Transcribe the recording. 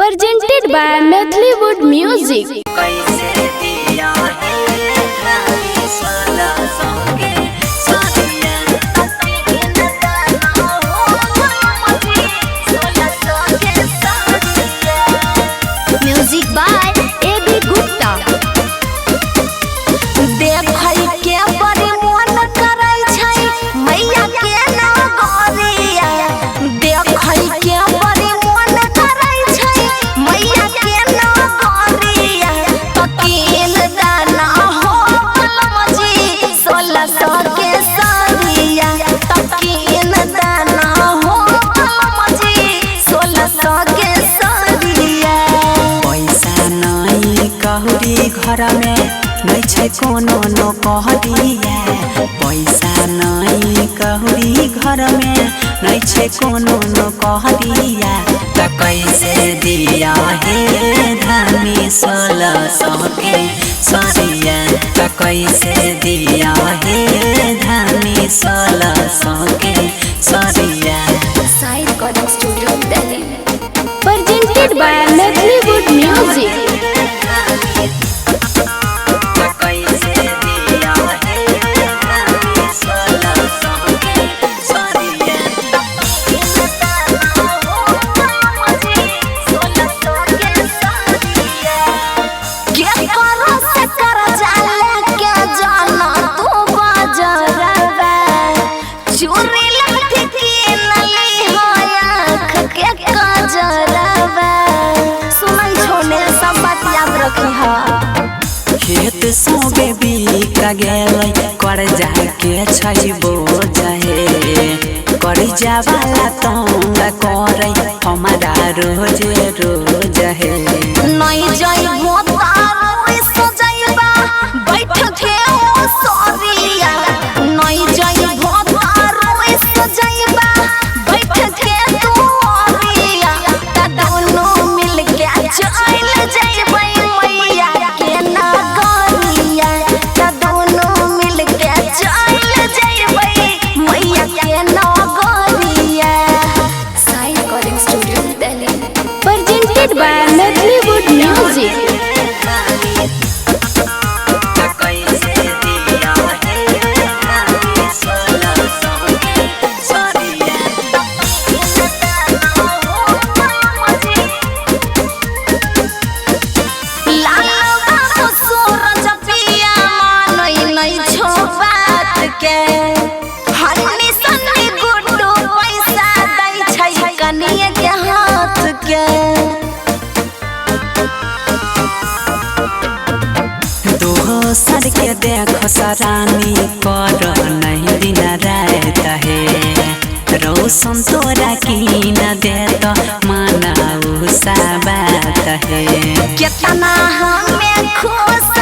presented by Methleywood Music. Music by A.B. Gupta. घर में नहीं छै कोनो नौकरिया, पैसा नहीं कहुरी घर में नहीं छै कोनो नौकरिया, त कैसे दिया हे धामी 1600 के सरिया, त कैसे दिया हे धामी 1600 के सरिया। Side Recording Studio, Delhi. Presented by Methleywood Music. खेत सोगे बिक गेलै कर्जा के छै बोझ हे, कर्जा वाला तंग करे हमारा रोज रोज हे। नहीं जाइबो तारो सो जाइबा बैठ के ओ सरिया, नहीं जाइबो तारो सो जाइबा बैठ के तू अरिया, त दोनों मिल के चल जाइबै मैया के नगरिया, त दोनों मिल के चल जाइबै मैया के नगरिया। Side Recording Studio, Delhi. Presented by Methleywood Music. दोसर के देख सरानी कर नहीं दिन रात हे, रोशन तोरा की न देत माना सा बात है। कितना हमें खुश